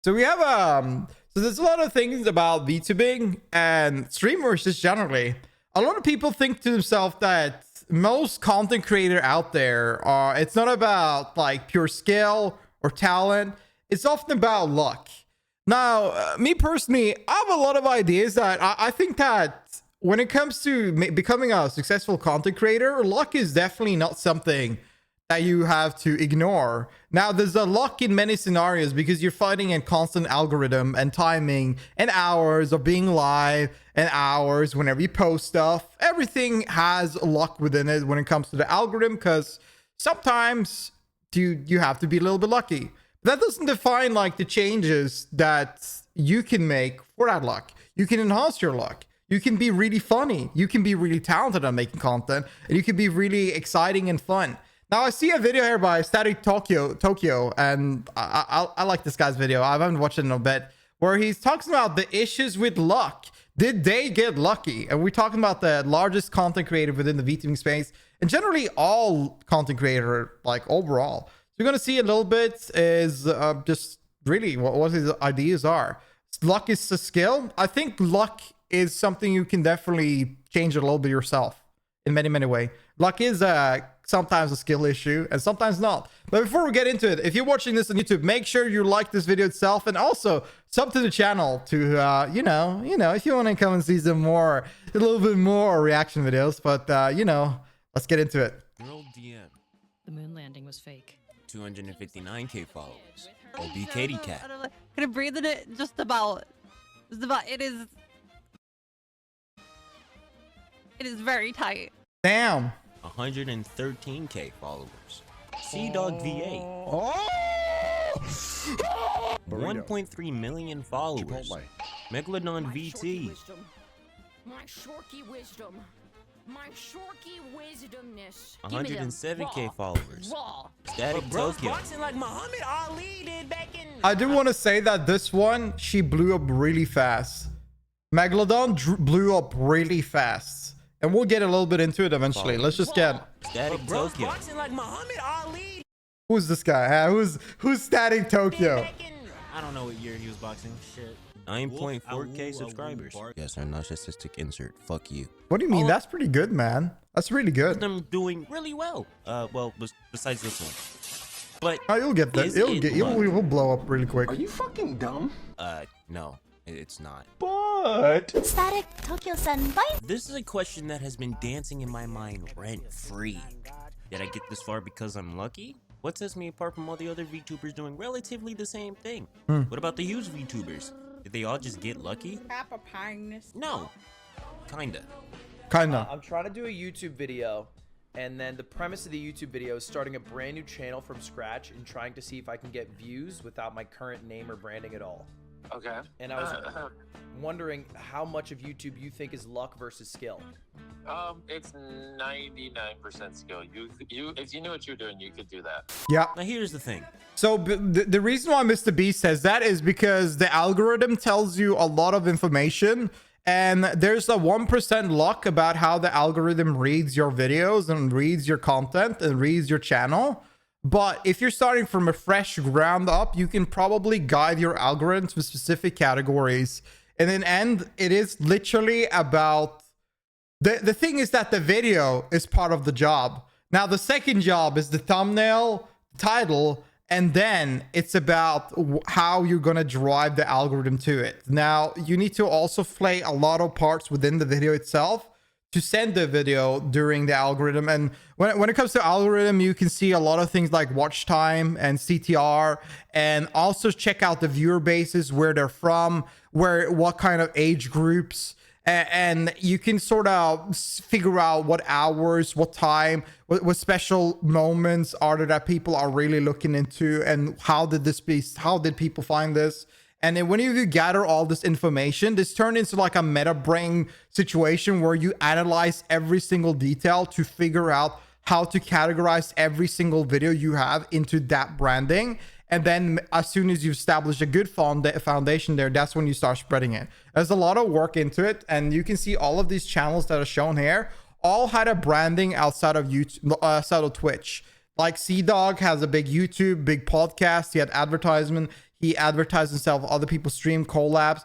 So we have so there's a lot of things about VTubing and streamers just generally. A lot of people think to themselves that most content creator out there are, it's not about like pure skill or talent. It's often about luck. Now, me personally, I have a lot of ideas that I think that when it comes to becoming a successful content creator, luck is definitely not something that you have to ignore. Now, there's a luck in many scenarios because you're fighting a constant algorithm and timing and hours of being live and hours whenever you post stuff. Everything has luck within it when it comes to the algorithm, because sometimes you have to be a little bit lucky. That doesn't define like the changes that you can make for that luck. You can enhance your luck. You can be really funny. You can be really talented at making content, and you can be really exciting and fun. Now, I see a video here by StaticTokyo, and I like this guy's video. I haven't watched it in a bit, where he's talking about the issues with luck. Did they get lucky? And we're talking about the largest content creator within the VTubing space, and generally all content creator, like overall. So you're going to see a little bit is just really what his ideas are. Luck is a skill. I think luck is something you can definitely change a little bit yourself in many ways. Luck is sometimes a skill issue and sometimes not. But before we get into it, if you're watching this on YouTube, make sure you like this video itself, and also sub to the channel to you know, if you want to come and see some more, a little bit more reaction videos. But let's get into it. Girl DM. The moon landing was fake. 259k followers. OB Katie Cat. Gonna breathe in it just about. It is very tight. Damn. 113k followers. Sea Dog VA. Oh! 1.3 million followers. Megalodon VT. My shorky wisdom. My shorky wisdomness. 107k followers. StaticTokyo. Like Muhammad Ali did back in. I do want to say that this one, she blew up really fast. Megalodon blew up really fast. And we'll get a little bit into it eventually. Let's just get... StaticTokyo. Like Muhammad Ali. Who's this guy? Who's StaticTokyo? I don't know what year he was boxing. Shit. 9.4k subscribers. Yes, our narcissistic insert. Fuck you. What do you mean? That's pretty good, man. That's really good. I'm doing really well. Well, besides this one. But oh, you'll get that. You'll blow up really quick. Are you fucking dumb? No, it's not. But StaticTokyo-san, bye. This is a question that has been dancing in my mind rent-free. Did I get this far because I'm lucky? What sets me apart from all the other VTubers doing relatively the same thing? What about the huge VTubers? Did they all just get lucky? No. Kinda. I'm trying to do a YouTube video, and then the premise of the YouTube video is starting a brand new channel from scratch and trying to see if I can get views without my current name or branding at all. Okay. And I was wondering how much of YouTube you think is luck versus skill. It's 99% skill. You if you knew what you're doing, you could do that. yeah. Now here's the thing. So the reason why Mr. B says that is because the algorithm tells you a lot of information, and there's a 1% luck about how the algorithm reads your videos and reads your content and reads your channel. But if you're starting from a fresh ground up, you can probably guide your algorithm to specific categories. And in the end, it is literally about... The thing is that the video is part of the job. Now, the second job is the thumbnail, title, and then it's about how you're going to drive the algorithm to it. Now, you need to also play a lot of parts within the video itself to send the video during the algorithm. And when it comes to algorithm, you can see a lot of things like watch time and CTR, and also check out the viewer bases, where they're from, what kind of age groups, and you can sort of figure out what hours, what time, what special moments are there that people are really looking into, and how did people find this. And then when you gather all this information, this turned into like a meta brain situation where you analyze every single detail to figure out how to categorize every single video you have into that branding. And then as soon as you've established a good foundation there, that's when you start spreading it. There's a lot of work into it. And you can see all of these channels that are shown here all had a branding outside of YouTube, outside of Twitch. Like Sea Dog has a big YouTube, big podcast. He had advertisement. He advertised himself, other people stream collabs.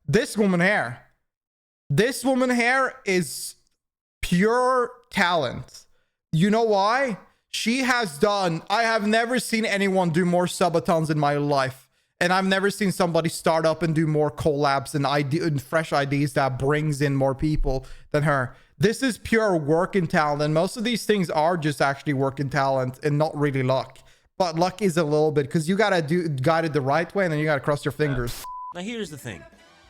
This woman here. This woman here is pure talent. You know why? She has done, I have never seen anyone do more subathons in my life. And I've never seen somebody start up and do more collabs and fresh ideas that brings in more people than her. This is pure work and talent. And most of these things are just actually work and talent and not really luck. But luck is a little bit, because you gotta guide it the right way, and then you gotta cross your fingers. Now here's the thing.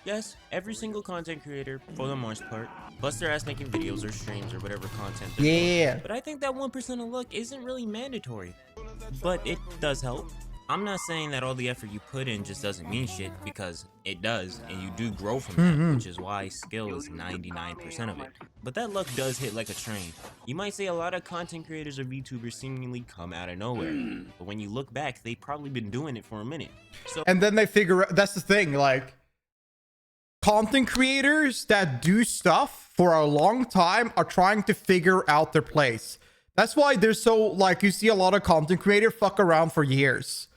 Yes, every single content creator, for the most part, busts their ass making videos or streams or whatever content they're doing. But I think that 1% of luck isn't really mandatory. But it does help. I'm not saying that all the effort you put in just doesn't mean shit, because it does, and you do grow from that, which is why skill is 99% of it. But that luck does hit like a train. You might say a lot of content creators or VTubers seemingly come out of nowhere, but when you look back, they've probably been doing it for a minute. So, and then they figure out, that's the thing, like, content creators that do stuff for a long time are trying to figure out their place. That's why there's so, like, you see a lot of content creators fuck around for years,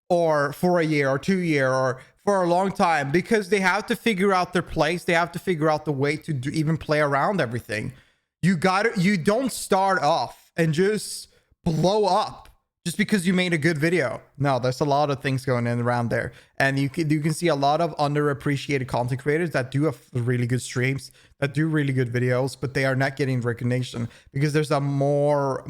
or for a year or 2 years, or for a long time, because they have to figure out their place. They have to figure out the way to even play around everything. You don't start off and just blow up just because you made a good video. No, there's a lot of things going in around there, and you can see a lot of underappreciated content creators that do have really good streams, that do really good videos, but they are not getting recognition because there's a many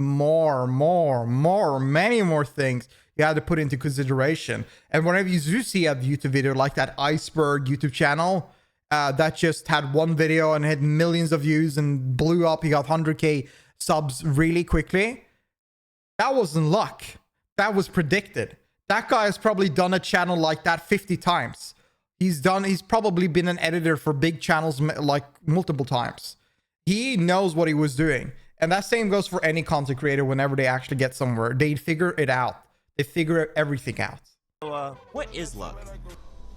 more things you have to put into consideration. And whenever you do see a YouTube video like that Iceberg YouTube channel that just had one video and had millions of views and blew up, he got 100k subs really quickly. That wasn't luck. That was predicted. That guy has probably done a channel like that 50 times. He's probably been an editor for big channels like multiple times. He knows what he was doing. And that same goes for any content creator. Whenever they actually get somewhere, they figure it out. They figure everything out. So, what is luck?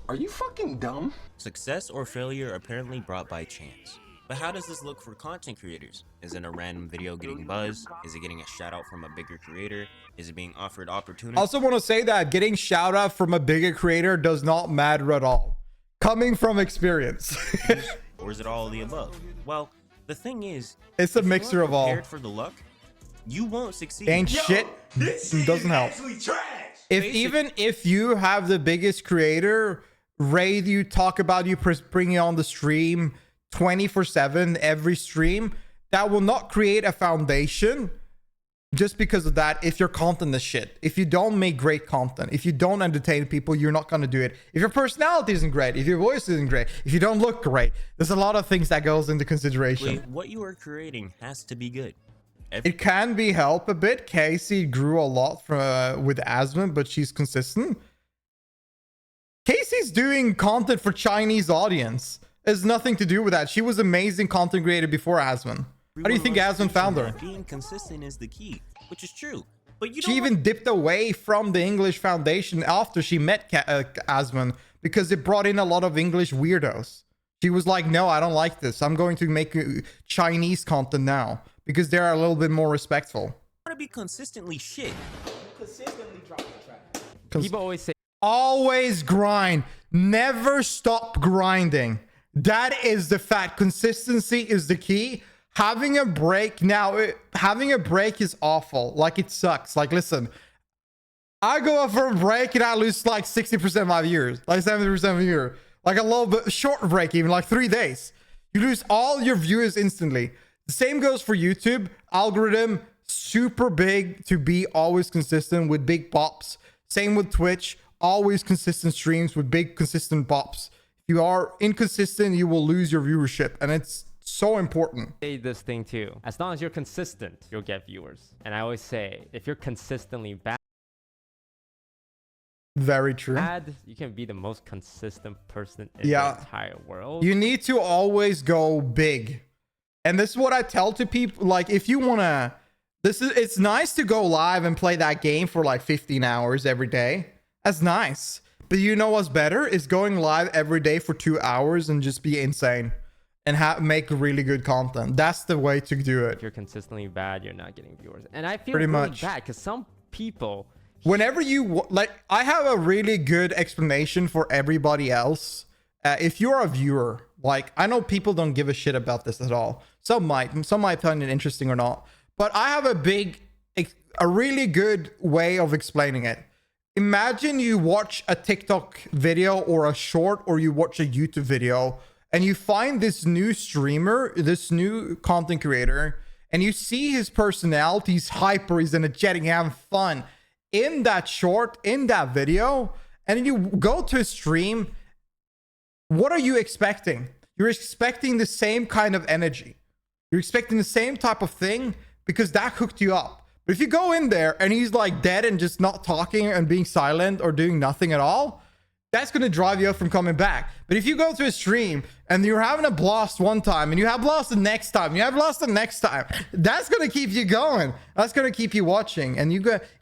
Are you fucking dumb? Success or failure apparently brought by chance. But how does this look for content creators? Is it a random video getting buzz? Is it getting a shout out from a bigger creator? Is it being offered opportunity? I also want to say that getting shout out from a bigger creator does not matter at all. Coming from experience. Or is it all of the above? Well, the thing is, it's a mixture of all. For the luck, you won't succeed. Ain't shit. It doesn't help. Even if you have the biggest creator raid you, talk about you, bring you on the stream 24/7 every stream, that will not create a foundation just because of that. If your content is shit, if you don't make great content, if you don't entertain people, you're not going to do it. If your personality isn't great, if your voice isn't great, if you don't look great, there's a lot of things that goes into consideration. What you are creating has to be good. It can be helped a bit. Casey grew a lot from with Asmon, but she's consistent. Casey's doing content for Chinese audience. It has nothing to do with that. She was amazing content creator before Asmon. How do you think Asmon found her? Being consistent is the key, which is true. But you she even dipped away from the English foundation after she met Asmon because it brought in a lot of English weirdos. She was like, no, I don't like this. I'm going to make Chinese content now because they're a little bit more respectful. I want to be consistently shit. Consistently drop the track. People always say, always grind. Never stop grinding. That is the fact. Consistency is the key. Having a break is awful. Like, it sucks. Like, listen, I go up for a break and I lose like 60% of my viewers, like 70% of my viewers. Like a little bit short break, even like 3 days. You lose all your viewers instantly. The same goes for YouTube. Algorithm, super big to be always consistent with big pops. Same with Twitch, always consistent streams with big consistent pops. If you are inconsistent, you will lose your viewership, and it's so important. Say this thing too. As long as you're consistent, you'll get viewers. And I always say, if you're consistently bad, very true. You can be the most consistent person in the entire world. You need to always go big. And this is what I tell to people. Like, if you want to, it's nice to go live and play that game for like 15 hours every day. That's nice. But you know what's better is going live every day for 2 hours and just be insane and make really good content. That's the way to do it. If you're consistently bad, you're not getting viewers. And I feel pretty really much bad because some people whenever you like, I have a really good explanation for everybody else. If you're a viewer, like, I know people don't give a shit about this at all. Some might find it interesting or not, but I have a really good way of explaining it. Imagine you watch a TikTok video or a short, or you watch a YouTube video, and you find this new streamer, this new content creator, and you see his personality, he's hyper, he's energetic, having fun in that short, in that video, and then you go to a stream. What are you expecting? You're expecting the same kind of energy. You're expecting the same type of thing because that hooked you up. But if you go in there and he's like dead and just not talking and being silent or doing nothing at all, that's going to drive you up from coming back. But if you go to a stream and you're having a blast one time and you have blast the next time, you have blast the next time, that's going to keep you going. That's going to keep you watching. And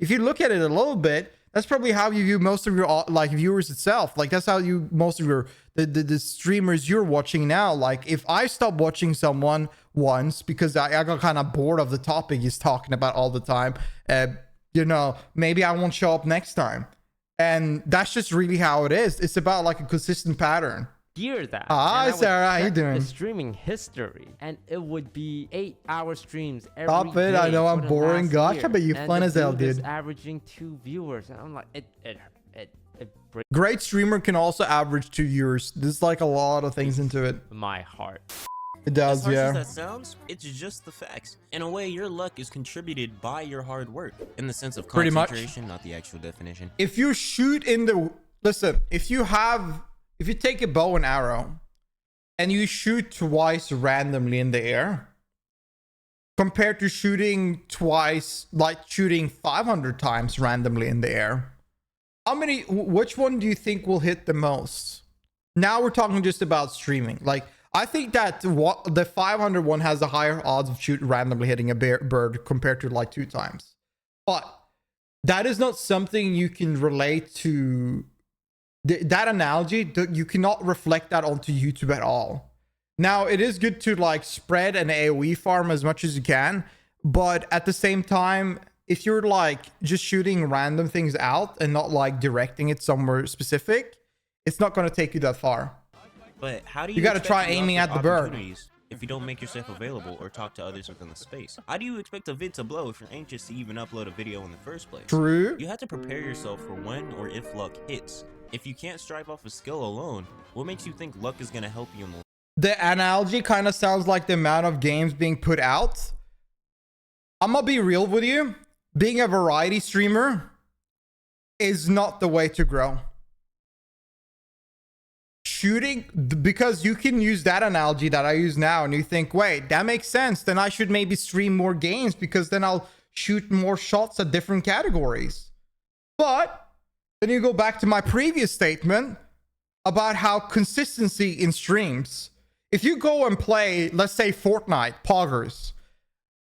if you look at it a little bit, that's probably how you view most of your like viewers itself. Like, that's how you most of your the streamers you're watching now. Like, if I stop watching someone once because I got kind of bored of the topic he's talking about all the time, you know, maybe I won't show up next time. And that's just really how it is. It's about like a consistent pattern. Hear that. Hi, Sarah. How you doing? The streaming history, and it would be 8-hour streams every Stop it. day I know for I'm the boring. last Gosh, year. I bet you And fun the as hell, dude is dude. averaging 2 viewers, and I'm like, it breaks Great streamer can also average 2 viewers. There's like a lot of things into it. my heart. It does, As harsh yeah. as that sounds, it's just the facts. In a way, your luck is contributed by your hard work, in the sense of Pretty much. concentration, not the actual definition. If you shoot in the... Listen, if you take a bow and arrow and you shoot twice randomly in the air, compared to shooting twice, like shooting 500 times randomly in the air, which one do you think will hit the most? Now we're talking just about streaming. Like, I think that the 500 one has a higher odds of randomly hitting a bird compared to like 2 times. But that is not something you can relate to. That analogy, you cannot reflect that onto YouTube at all. Now, it is good to like spread an AoE farm as much as you can, but at the same time, if you're like just shooting random things out and not like directing it somewhere specific, it's not going to take you that far. But how do You gotta expect try to aiming offer at the bird. opportunities if you don't make yourself available or talk to others within the space? How do you expect a vid to blow if you're anxious to even upload a video in the first place? True. You have to prepare yourself for when or if luck hits. If you can't strive off of skill alone, what makes you think luck is going to help you in the... The analogy kind of sounds like the amount of games being put out. I'm gonna be real with you. Being a variety streamer is not the way to grow. Shooting, because you can use that analogy that I use now and you think, wait, that makes sense. Then I should maybe stream more games because then I'll shoot more shots at different categories. But then you go back to my previous statement about how consistency in streams. If you go and play, let's say Fortnite, poggers,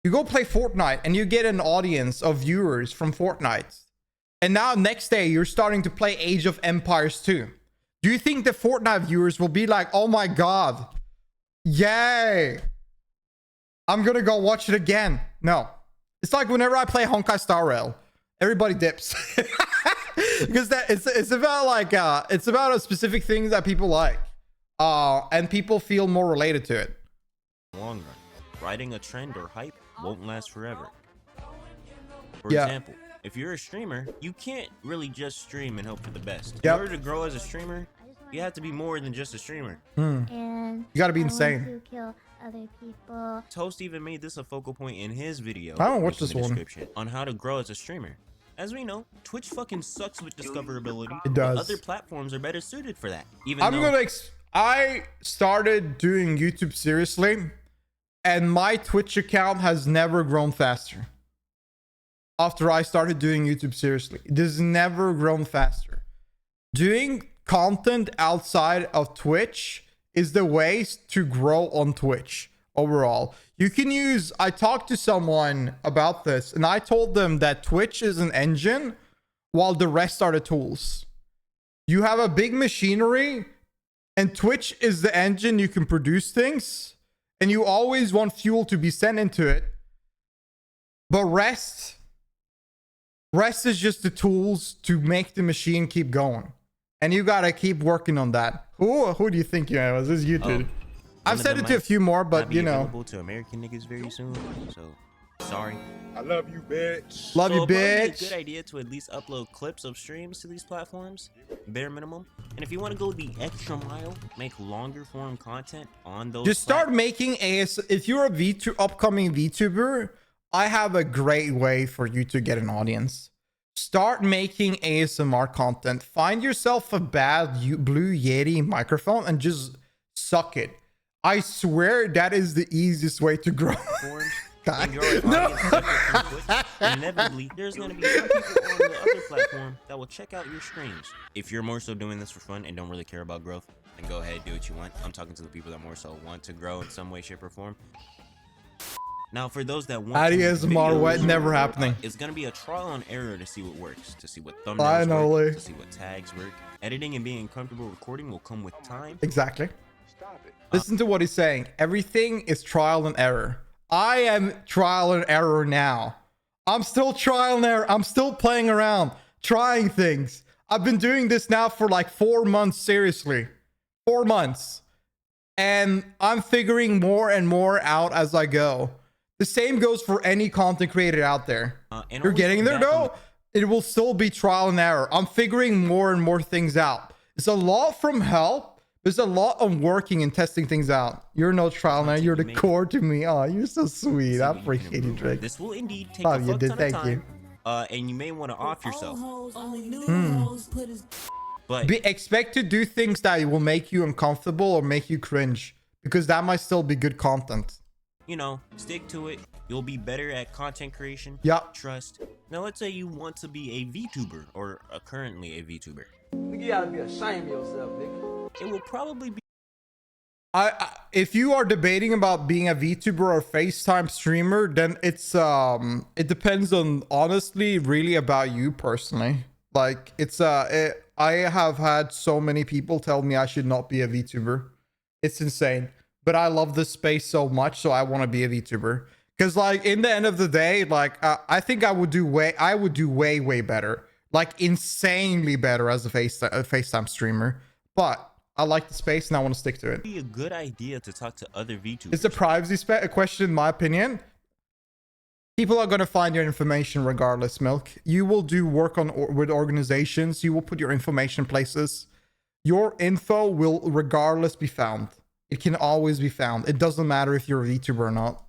you go play Fortnite and you get an audience of viewers from Fortnite. And now next day you're starting to play Age of Empires 2. Do you think the Fortnite viewers will be like, oh my God, yay, I'm gonna go watch it again? No. It's like whenever I play Honkai Star Rail, everybody dips. Because it's about like, it's about a specific thing that people like. And people feel more related to it. long run. Riding a trend or hype won't last forever. For Yeah. example, if you're a streamer, you can't really just stream and hope for the best. Yep. In order to grow as a streamer, you have to be more than just a streamer. And You gotta be I want insane. to kill other people. Toast even made this a focal point in his video. I don't watch linked in this the one. description, on how to grow as a streamer. As we know, Twitch fucking sucks with discoverability. It does. But other platforms are better suited for that. Even I'm though gonna I started doing YouTube seriously, and my Twitch account has never grown faster. After I started doing YouTube seriously, it has never grown faster. Doing content outside of Twitch is the way to grow on Twitch overall. You can use, I talked to someone about this and I told them that Twitch is an engine while the rest are the tools. You have a big machinery and Twitch is the engine. You can produce things and you always want fuel to be sent into it. But rest Rest is just the tools to make the machine keep going. And you gotta keep working on that. Who do you think you are? This is YouTube. I've said it to a few more, but you know. Available to American niggas very soon. So sorry. I love you, bitch. Love you, It'd probably be bitch. a good idea to at least upload clips of streams to these platforms, bare minimum. And if you want to go the extra mile, make longer form content on those. Just start making if you're a upcoming VTuber, I have a great way for you to get an audience. Start making ASMR content. Find yourself a bad Blue Yeti microphone and just suck it. I swear that is the easiest way to grow. No. Inevitably, there's going to be some people on the other platform that will check out your streams. If you're more so doing this for fun and don't really care about growth, then go ahead, do what you want. I'm talking to the people that more so want to grow in some way, shape, or form. Now, for those that want ASMR, what? Never happening. It's going to be a trial and error to see what works, to see what thumbnails work, to see what tags work. Editing and being comfortable recording will come with time. Exactly. Listen to what he's saying. Everything is trial and error. I am trial and error now. I'm still trial and error. I'm still playing around, trying things. I've been doing this now for like 4 months, seriously. 4 months. And I'm figuring more and more out as I go. The same goes for any content creator out there. You're getting there though. It will still be trial and error. I'm figuring more and more things out. It's a lot from help. There's a lot of working and testing things out. You're no trial and error. You're the core to me. Oh, you're so sweet. I appreciate you, Drake. This will indeed take a fuck ton of time. And you may want to off yourself. But expect to do things that will make you uncomfortable or make you cringe, because that might still be good content. You know, stick to it. You'll be better at content creation. Yeah. Trust. Now, let's say you want to be a VTuber or currently a VTuber. You gotta be ashamed of yourself, nigga. It will probably be. If you are debating about being a VTuber or FaceTime streamer, then it's it depends on, honestly, really about you personally. Like I have had so many people tell me I should not be a VTuber. It's insane. But I love this space so much, so I want to be a VTuber. Because like in the end of the day, like I think I would do way better, like insanely better as a FaceTime streamer. But I like the space and I want to stick to it. Be a good idea to talk to other VTubers. It's a privacy question, in my opinion. People are going to find your information regardless, Milk. You will do work with organizations. You will put your information places. Your info will regardless be found. It can always be found. It doesn't matter if you're a VTuber or not.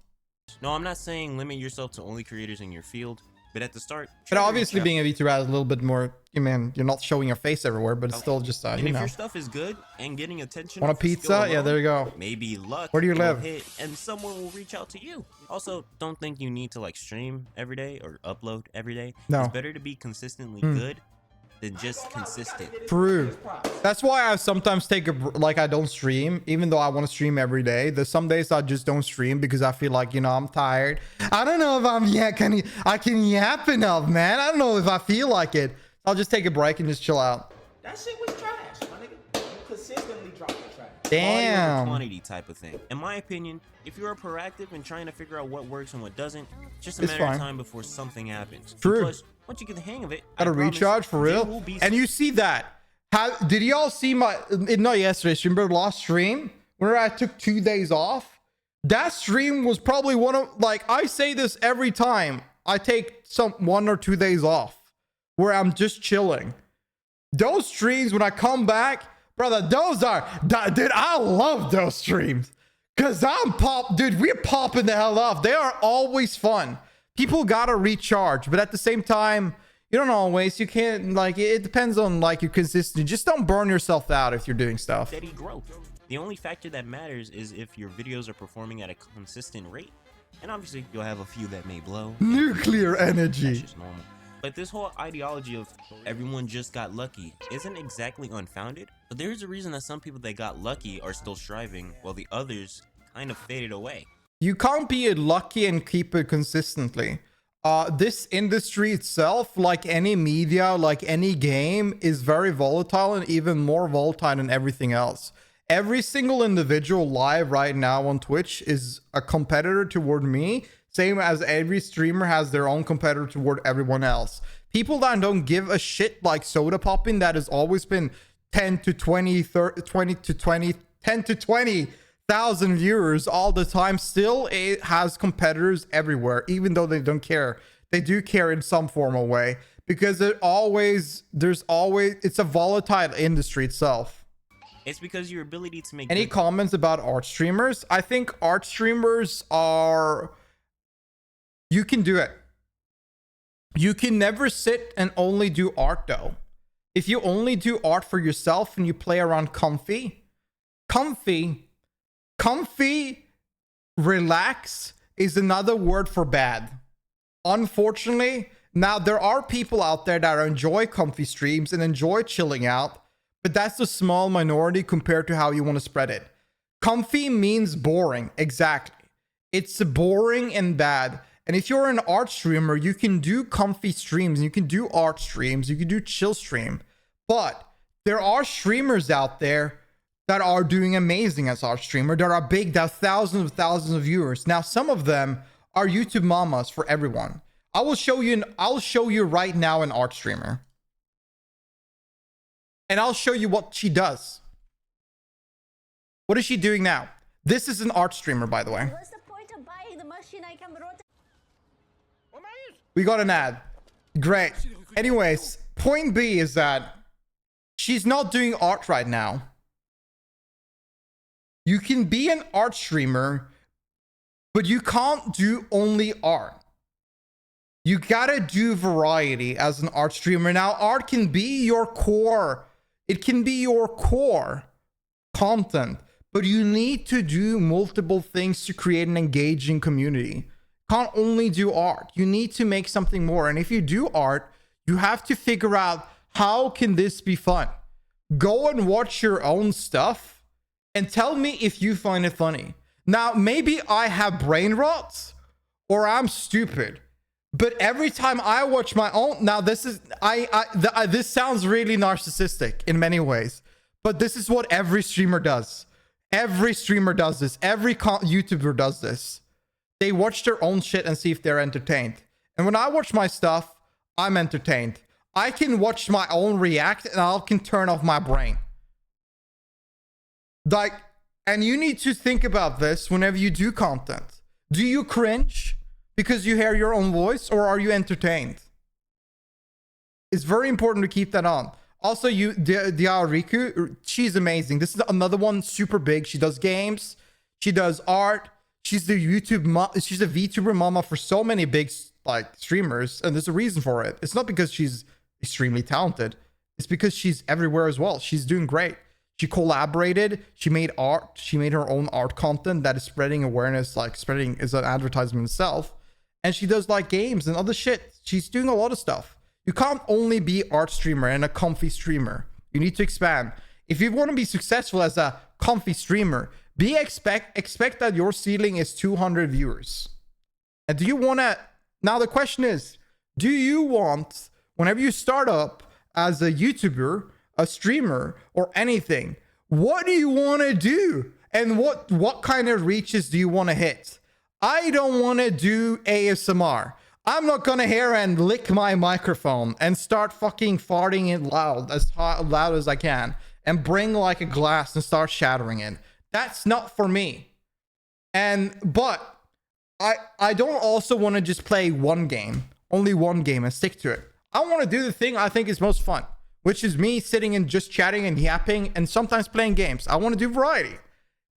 No, I'm not saying limit yourself to only creators in your field, but at the start. But obviously being a VTuber has a little bit more, man, you're not showing your face everywhere, but it's still just, and you if know. your stuff is good and getting attention. Want a pizza? Yeah, there you go. Maybe luck. Where do you live? Hit and someone will reach out to you. Also, don't think you need to like stream every day or upload every day. No. It's better to be consistently good than just consistent. True. That's why I sometimes take I don't stream, even though I want to stream every day. There's some days I just don't stream because I feel like, you know, I'm tired. I don't know if I can yap enough, man. I don't know if I feel like it. I'll just take a break and just chill out. That shit was trash, my nigga. You consistently drop the trash. Damn. Quantity type of thing. In my opinion, if you're proactive and trying to figure out what works and what doesn't, it's just a matter of time before something happens. True. Plus, once you get the hang of it, Gotta recharge for real. And you see that. How did y'all see my not yesterday stream, but last stream where I took 2 days off? That stream was probably one of, like, I say this every time I take 1 or 2 days off where I'm just chilling. Those streams when I come back, brother, dude, I love those streams. Cause dude, we're popping the hell off. They are always fun. People gotta recharge, but at the same time, you don't always. You can't, like, it depends on like your consistency. Just don't burn yourself out if you're doing stuff. Steady growth. The only factor that matters is if your videos are performing at a consistent rate, and obviously you'll have a few that may blow. Nuclear energy. That's just normal. But this whole ideology of everyone just got lucky isn't exactly unfounded. But there's a reason that some people that got lucky are still striving, while the others kind of faded away. You can't be lucky and keep it consistently. This industry itself, like any media, like any game, is very volatile and even more volatile than everything else. Every single individual live right now on Twitch is a competitor toward me, same as every streamer has their own competitor toward everyone else. People that don't give a shit, like soda popping, that has always been 10 to 20, 30, 20 to 20, 10 to 20,000 viewers all the time. Still, it has competitors everywhere, even though they don't care. They do care in some formal way, because it's a volatile industry itself. It's because your ability to make Any comments about art streamers? I think art streamers are... You can do it. You can never sit and only do art, though. If you only do art for yourself and you play around comfy, relax is another word for bad. Unfortunately, now there are people out there that enjoy comfy streams and enjoy chilling out, but that's a small minority compared to how you want to spread it. Comfy means boring. Exactly. It's boring and bad. And if you're an art streamer, you can do comfy streams, you can do art streams, you can do chill stream. But there are streamers out there that are doing amazing as art streamer, that are big, that have thousands of viewers. Now, some of them are YouTube mamas for everyone. I'll show you right now an art streamer. And I'll show you what she does. What is she doing now? This is an art streamer, by the way. What's the point of buying the machine I can rotate? We got an ad. Great. Anyways, point B is that she's not doing art right now. You can be an art streamer, but you can't do only art. You gotta do variety as an art streamer. Now, art can be your core. It can be your core content, but you need to do multiple things to create an engaging community. Can't only do art. You need to make something more. And if you do art, you have to figure out, how can this be fun? Go and watch your own stuff and tell me if you find it funny. Now, maybe I have brain rot or I'm stupid, but every time I watch my own, now this is, this sounds really narcissistic in many ways, but this is what every streamer does. Every streamer does this. Every YouTuber does this. They watch their own shit and see if they're entertained. And when I watch my stuff, I'm entertained. I can watch my own react and I can turn off my brain. Like, and you need to think about this whenever you do content. Do you cringe because you hear your own voice, or are you entertained? It's very important to keep that on. Also, Diariku, she's amazing. This is another one, super big. She does games. She does art. She's the she's a VTuber mama for so many big like streamers, and there's a reason for it. It's not because she's extremely talented. It's because she's everywhere as well. She's doing great. She collaborated. She made art. She made her own art content that is spreading awareness, like spreading is an advertisement itself. And she does like games and other shit. She's doing a lot of stuff. You can't only be art streamer and a comfy streamer. You need to expand. If you want to be successful as a comfy streamer, expect that your ceiling is 200 viewers. And do you want to, now the question is, do you want, whenever you start up as a YouTuber, a streamer, or anything, what do you want to do? And what kind of reaches do you want to hit? I don't want to do ASMR. I'm not gonna hear and lick my microphone and start fucking farting it loud as I can and bring like a glass and start shattering it. That's not for me. But I don't also want to just play one game, only one game, and stick to it. I want to do the thing I think is most fun, which is me sitting and just chatting and yapping and sometimes playing games. I want to do variety.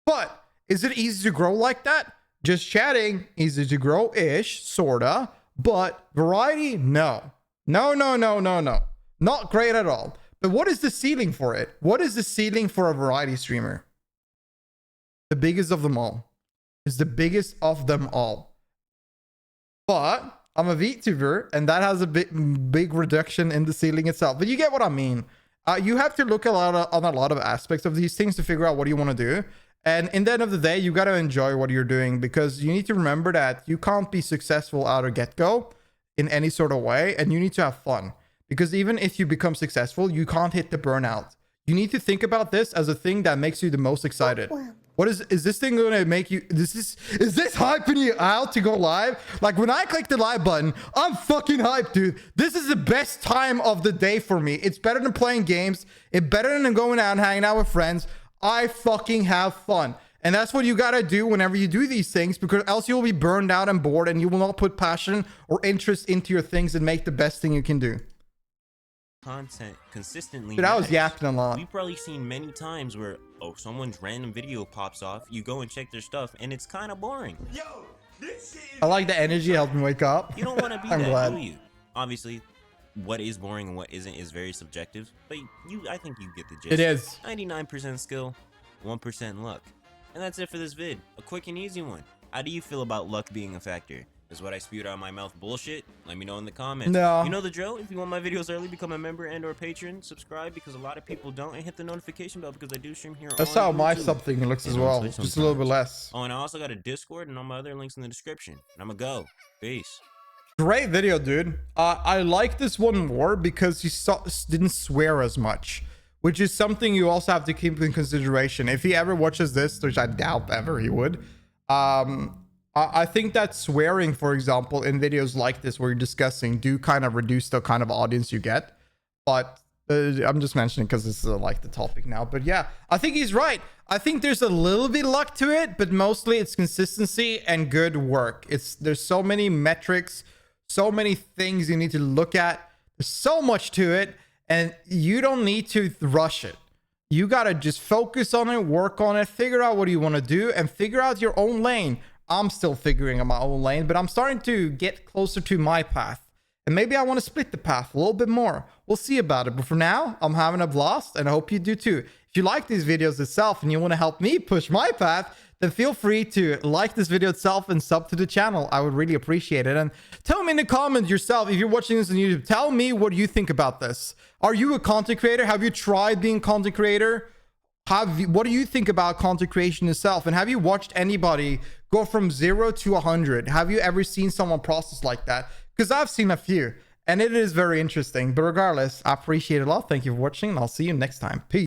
But is it easy to grow like that? Just chatting, easy to grow-ish, sorta. But variety, no. No. Not great at all. But what is the ceiling for it? What is the ceiling for a variety streamer? The biggest of them all. It's the biggest of them all. But I'm a VTuber, and that has a big reduction in the ceiling itself. But you get what I mean. You have to look on a lot of aspects of these things to figure out what you want to do. And in the end of the day, you got to enjoy what you're doing, because you need to remember that you can't be successful out of get-go in any sort of way, and you need to have fun. Because even if you become successful, you can't hit the burnout. You need to think about this as a thing that makes you the most excited. What is this thing gonna make you? Is this hyping you out to go live? Like when I click the live button, I'm fucking hyped, dude. This is the best time of the day for me. It's better than playing games. It's better than going out and hanging out with friends. I fucking have fun. And that's what you gotta do whenever you do these things, because else you'll be burned out and bored and you will not put passion or interest into your things and make the best thing you can do. Content consistently. Dude, I was matters. yapping a lot. We've probably seen many times where, oh, someone's random video pops off, you go and check their stuff, and it's kind of boring. Yo, this shit is I like the energy, helped me wake up. You don't want to be I'm that, glad. do you? Obviously, what is boring and what isn't is very subjective, but I think you get the gist. It is. 99% skill, 1% luck. And that's it for this vid. A quick and easy one. How do you feel about luck being a factor? Is what I spewed out of my mouth bullshit? Let me know in the comments. No. You know the drill. If you want my videos early, become a member and or patron. Subscribe, because a lot of people don't, and hit the notification bell because I do stream here That's on how my YouTube. something looks as And on well. Twitch Just a little bit sometimes. less. Oh, and I also got a Discord and all my other links in the description. And I'm gonna go. Peace. Great video, dude. I like this one more because he didn't swear as much, which is something you also have to keep in consideration. If he ever watches this, which I doubt ever he would, I think that swearing, for example, in videos like this where you're discussing, do kind of reduce the kind of audience you get. But I'm just mentioning because this is like the topic now. But yeah, I think he's right. I think there's a little bit luck to it, but mostly it's consistency and good work. There's so many metrics, so many things you need to look at. There's so much to it, and you don't need to rush it. You got to just focus on it, work on it, figure out what you want to do, and figure out your own lane. I'm still figuring out my own lane, but I'm starting to get closer to my path. And maybe I want to split the path a little bit more. We'll see about it. But for now, I'm having a blast, and I hope you do too. If you like these videos itself and you want to help me push my path, then feel free to like this video itself and sub to the channel. I would really appreciate it. And tell me in the comments yourself, if you're watching this on YouTube, tell me what you think about this. Are you a content creator? Have you tried being a content creator? What do you think about content creation itself? And have you watched anybody go from 0 to 100? Have you ever seen someone process like that? Because I've seen a few, and it is very interesting. But regardless, I appreciate it a lot. Thank you for watching, and I'll see you next time. Peace.